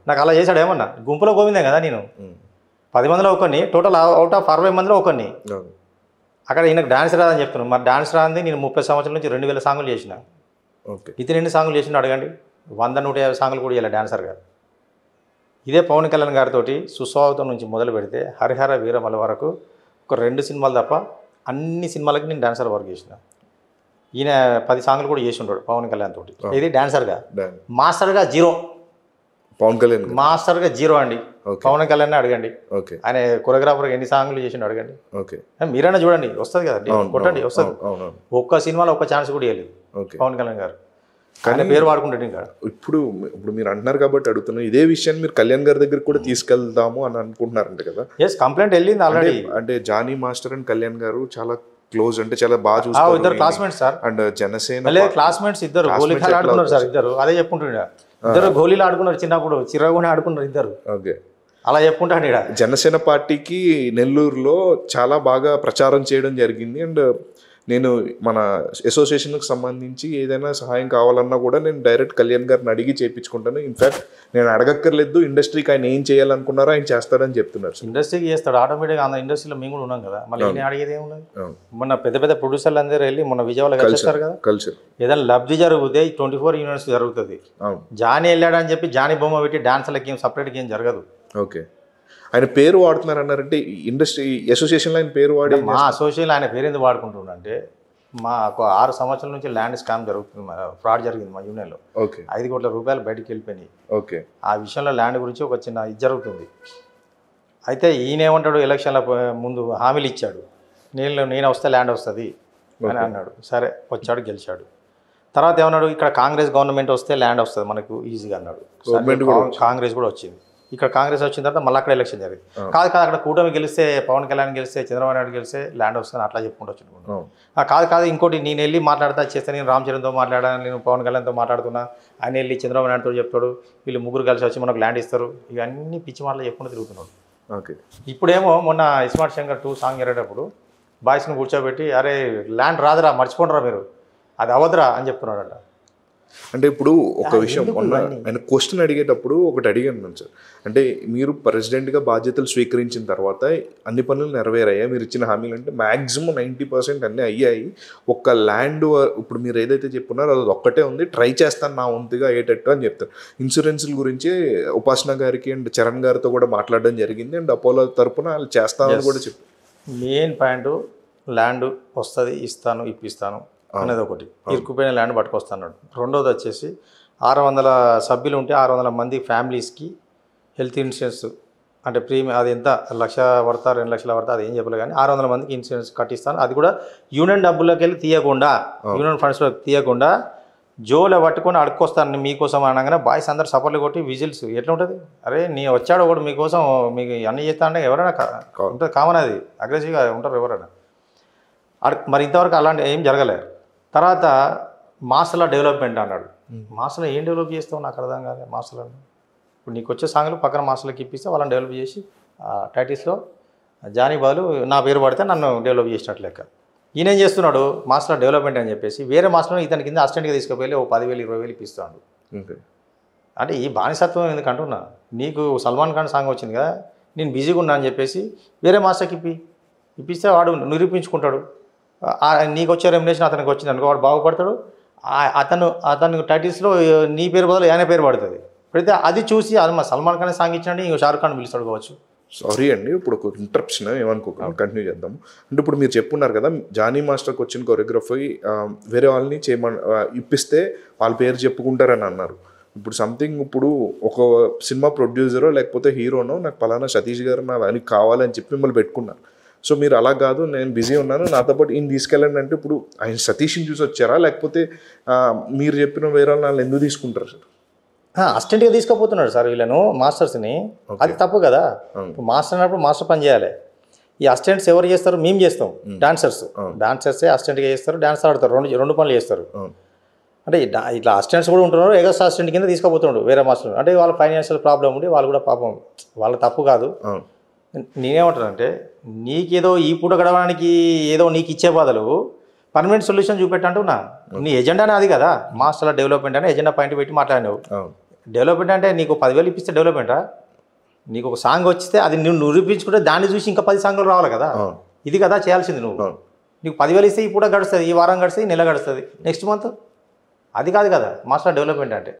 నాకు అలా చేశాడు ఏమన్నా గుంపులో గోవిందే కదా నేను 10 మందిలో ఒకరిని టోటల్ అవుట్ ఆఫ్ 60 మందిలో ఒకరిని అక్కడ ఈయనకు డాన్స్ రాదని చెప్తున్నాను మరి డాన్స్ రాంది నేను 30 సంవత్సరాల నుంచి 2000 సాంగులు చేసిన ఇతను ఎన్ని సాంగులు చేసిన అడగండి 100-150 సాంగులు కూడా చేయాలి డాన్సర్గా ఇదే పవన్ కళ్యాణ్ గారితో సుస్వాగతం నుంచి మొదలు పెడితే హరిహర వీరమల వరకు ఒక 2 సినిమాలు తప్ప అన్ని సినిమాలకి నేను డాన్సర్ వర్క్ చేసిన ఈయన 10 సాంగులు కూడా చేసి ఉంటాడు పవన్ కళ్యాణ్ తోటి ఇది డాన్సర్గా మాస్టర్గా 0 పవన్ కళ్యాణ్ మాస్టర్గా 0 అండి పవన్ కళ్యాణ్ అడగండి ఆయన కొరియోగ్రాఫర్గా ఎన్ని సాంగ్లు చేసిండు అడగండి మీరైనా చూడండి వస్తుంది కదండి కొట్టండి వస్తుంది ఒక్క సినిమాలో ఒక్క ఛాన్స్ కూడా ఇవ్వలేదు పవన్ కళ్యాణ్ గారు కానీ పేరు వాడుకుంటాడు ఇంకా ఇప్పుడు మీరు అంటున్నారు కాబట్టి అడుగుతున్నాను ఇదే విషయాన్ని మీరు కళ్యాణ్ గారి దగ్గర కూడా తీసుకెళ్దాము అని అనుకుంటున్నారంట కదా కంప్లైంట్ వెళ్ళింది ఆల్రెడీ అంటే జానీ మాస్టర్ అండ్ కళ్యాణ్ గారు చాలా క్లోజ్ అంటే చాలా బాగా చూస్తారు ఇద్దరు classmates sir and Janasena classmates ఇద్దరు గోళీలు ఆడుకున్నారు సార్ ఇద్దరు అదే చెప్పుకుంటున్నా ఇద్దరు గోళీలు ఆడుకున్నారు చిన్నప్పుడు చిరగునే ఆడుకున్నారు ఇద్దరు ఓకే అలా చెప్పుకుంటాడు ఇక్కడ జనసేన పార్టీకి నెల్లూరులో చాలా బాగా ప్రచారం చేయడం జరిగింది అండ్ నేను మన అసోసియేషన్కి సంబంధించి ఏదైనా సహాయం కావాలన్నా కూడా నేను డైరెక్ట్ కళ్యాణ్ గారిని అడిగి చేయించుకుంటాను ఇన్ఫ్యాక్ట్ నేను అడగక్కర్లేదు ఇండస్ట్రీకి ఆయన ఏం చేయాలనుకున్నారో ఆయన చేస్తాడని చెప్తున్నారు ఇండస్ట్రీకి చేస్తాడు ఆటోమేటిక్గా అంత ఇండస్ట్రీలో మేము కూడా ఉన్నాం కదా మళ్ళీ నేను అడిగేది ఏమున్నది మొన్న పెద్ద ప్రొడ్యూసర్లు అందరూ వెళ్ళి మొన్న విజయవాడలో కలిసారు కదా కల్చర్ ఏదైనా లబ్ధి జరిగితే 24 యూనిట్స్ జరుగుతుంది జానీ వెళ్ళాడని చెప్పి జానీ బొమ్మ పెట్టి డాన్సర్లకి ఏం సపరేట్గా ఏం జరగదు ఓకే ఆయన పేరు వాడుతున్నారు అన్నారంటే ఇండస్ట్రీ అసోసియేషన్లో ఆయన పేరు వాడి మా అసోసియేషన్ ఆయన పేరు ఎందుకు వాడుకుంటున్నాడంటే మాకు 6 సంవత్సరాల నుంచి ల్యాండ్ స్కామ్ జరుగుతుంది ఫ్రాడ్ జరిగింది మా యూనియన్లో 5 కోట్ల రూపాయలు బయటికి వెళ్ళిపోయినాయి ఓకే ఆ విషయంలో ల్యాండ్ గురించి ఒక చిన్న ఇది జరుగుతుంది అయితే ఈయన ఏమంటాడు ఎలక్షన్ల ముందు హామీలు ఇచ్చాడు నేను వస్తే ల్యాండ్ వస్తుంది అని అన్నాడు సరే వచ్చాడు గెలిచాడు తర్వాత ఏమన్నాడు ఇక్కడ కాంగ్రెస్ గవర్నమెంట్ వస్తే ల్యాండ్ వస్తుంది మనకు ఈజీగా అన్నాడు కాంగ్రెస్ కూడా వచ్చింది ఇక్కడ కాంగ్రెస్ వచ్చిన తర్వాత మళ్ళీ అక్కడ ఎలక్షన్ జరిగింది కాదు అక్కడ కూటమి గెలిస్తే పవన్ కళ్యాణ్ గెలిస్తే చంద్రబాబు నాయుడు గెలిస్తే ల్యాండ్ వస్తుంది అట్లా చెప్పుకుంటూ వచ్చి కాదు ఇంకోటి నేను వెళ్ళి మాట్లాడతా చేస్తే నేను రామ్ చరణ్తో మాట్లాడాను నేను పవన్ కళ్యాణ్తో మాట్లాడుతున్నా ఆయన వెళ్ళి చంద్రబాబు నాయుడుతో చెప్తాడు వీళ్ళు ముగ్గురు కలిసి వచ్చి మనకు ల్యాండ్ ఇస్తారు ఇవన్నీ పిచ్చి మాటలు చెప్పుకుంటూ తిరుగుతున్నాడు ఇప్పుడేమో మొన్న ఇస్మార్ట్ శంకర్ 2 సాంగ్ ఎరేటప్పుడు బాయ్స్ని కూర్చోబెట్టి అరే ల్యాండ్ రాదురా మర్చిపోండిరా మీరు అది అవద్దురా అని చెప్తున్నాడంట అంటే ఇప్పుడు ఒక విషయం మొన్న ఆయన క్వశ్చన్ అడిగేటప్పుడు ఒకటి అడిగాను సార్ అంటే మీరు ప్రెసిడెంట్గా బాధ్యతలు స్వీకరించిన తర్వాత అన్ని పనులు నెరవేరాయా మీరు ఇచ్చిన హామీలు అంటే మ్యాక్సిమం 90% అన్నీ అయ్యాయి ఒక్క ల్యాండ్ ఇప్పుడు మీరు ఏదైతే చెప్పున్నారో అది ఒక్కటే ఉంది ట్రై చేస్తాను నా వంతుగా అయ్యేటట్టు అని చెప్తారు ఇన్సూరెన్స్ల గురించి ఉపాసన గారికి అండ్ చరణ్ గారితో కూడా మాట్లాడడం జరిగింది అండ్ అపోలో తరపున వాళ్ళు చేస్తామని కూడా చెప్పారు మెయిన్ పాయింట్ ల్యాండ్ వస్తుంది ఇస్తాను ఇప్పిస్తాను అనేది ఒకటి ఇరుక్కుపోయిన ల్యాండ్ పట్టుకొస్తున్నాడు రెండోది వచ్చేసి 600 సభ్యులు ఉంటే 600 మంది ఫ్యామిలీస్కి హెల్త్ ఇన్సూరెన్స్ అంటే ప్రీమియం అది ఎంత 1 లక్ష పడతా 2 లక్షలు పడతా అది ఏం చెప్పలేదు కానీ 600 మందికి ఇన్సూరెన్స్ కట్టిస్తాను అది కూడా యూనియన్ డబ్బుల్లోకి వెళ్ళి తీయకుండా యూనియన్ ఫండ్స్లో తీయకుండా జోలో పట్టుకొని అడుక్కొస్తాను మీకోసం అనగానే బాయ్స్ అందరు సపోర్ట్లు కొట్టి విజిల్స్ ఎట్లా ఉంటుంది అరే నీ వచ్చాడు ఒకటి మీకోసం మీకు అన్నీ చేస్తా అంటే ఎవరైనా ఉంటుంది కామన్ అది అగ్రెసివ్గా ఉంటారు ఎవరైనా మరి ఇంతవరకు అలాంటి ఏం జరగలేదు తర్వాత మాస్టర్ల డెవలప్మెంట్ అన్నాడు మాస్టర్లో ఏం డెవలప్ చేస్తావు నాకు అర్థం కాదు మాస్టర్లను ఇప్పుడు నీకు వచ్చే సాంగ్లు పక్కన మాస్టర్లకి ఇప్పిస్తే వాళ్ళని డెవలప్ చేసి టైటిల్స్లో జానీ బాలు నా పేరు పడితే నన్ను డెవలప్ చేసినట్లు లెక్క ఈయన ఏం చేస్తున్నాడు మాస్టర్ డెవలప్మెంట్ అని చెప్పేసి వేరే మాస్టర్ను ఇతని కింద అసిస్టెంట్గా తీసుకుపోయి 10,000 20,000 ఇప్పిస్తాడు అంటే ఈ బానిసత్వం ఎందుకు అంటున్నా నీకు సల్మాన్ ఖాన్ సాంగ్ వచ్చింది కదా నేను బిజీగా ఉన్నా అని చెప్పేసి వేరే మాస్టర్కి ఇప్పిస్తే వాడు నిరూపించుకుంటాడు నీకు వచ్చే రెమ్యునేషన్ అతనికి వచ్చింది అనుకో వాడు బాగుపడతాడు అతను టైటిల్స్లో నీ పేరు బదులు ఆయన పేరు పడుతుంది పెడితే అది చూసి అది మా సల్మాన్ ఖాన్ సాంగ్ ఇచ్చినట్టు ఇంకో షారుఖ్ ఖాన్ పిలుస్తాడు కావచ్చు సారీ అండి ఇప్పుడు ఒక ఇంటరప్షన్ ఏమనుకోకుండా కంటిన్యూ చేద్దాము అంటే ఇప్పుడు మీరు చెప్పున్నారు కదా జానీ మాస్టర్కి వచ్చిన కొరియోగ్రఫీ వేరే వాళ్ళని ఇప్పిస్తే వాళ్ళ పేరు చెప్పుకుంటారని అన్నారు ఇప్పుడు సంథింగ్ ఇప్పుడు ఒక సినిమా ప్రొడ్యూసరో లేకపోతే హీరోనో నాకు పలానా సతీష్ గారు నా దానికి కావాలని చెప్పి మిమ్మల్ని పెట్టుకున్నారు సో మీరు అలా కాదు నేను బిజీ ఉన్నాను నాతో పాటు ఈయన తీసుకెళ్ళండి అంటే ఇప్పుడు ఆయన సతీష్ని చూసి వచ్చారా లేకపోతే మీరు చెప్పిన వేరే వాళ్ళు ఎందుకు తీసుకుంటారు సార్ అసిస్టెంట్గా తీసుకుపోతున్నాడు సార్ వీళ్ళను మాస్టర్స్ని అది తప్పు కదా మాస్టర్ అన్నప్పుడు మాస్టర్ పని చేయాలి ఈ అసిస్టెంట్స్ ఎవరు చేస్తారు మేము చేస్తాం డాన్సర్సే అసిస్టెంట్గా చేస్తారు డాన్స్ ఆడతారు రెండు పనులు చేస్తారు అంటే ఇట్లా అసిస్టెంట్స్ కూడా ఉంటున్నారు ఎగస్ అసిస్టెంట్ కింద తీసుకుపోతున్నాడు వేరే మాస్టర్ అంటే వాళ్ళ ఫైనాన్షియల్ ప్రాబ్లం ఉండి వాళ్ళు కూడా పాపం వాళ్ళ తప్పు కాదు నేనేమంటానంటే నీకేదో ఈ పూట గడవడానికి ఏదో నీకు ఇచ్చే బాధలు పర్మనెంట్ సొల్యూషన్ చూపెట్టంటున్నా నీ ఎజెండానే అది కదా మాస్టర్ల డెవలప్మెంట్ అనే ఎజెండా పాయింట్ పెట్టి మాట్లాడినావు డెవలప్మెంట్ అంటే నీకు 10,000 ఇప్పిస్తే డెవలప్మెంటా? నీకు ఒక సాంగ్ వచ్చితే అది నువ్వు నిరూపించుకుంటే దాన్ని చూసి ఇంకా 10 సాంగ్లు రావాలి కదా. ఇది కదా చేయాల్సింది నువ్వు. నీకు 10,000 ఇస్తే ఇప్పుడు గడుస్తుంది, ఈ వారం గడుస్తుంది, నెల గడుస్తుంది, నెక్స్ట్ మంత్. అది కాదు కదా మాస్టర్ డెవలప్మెంట్ అంటే.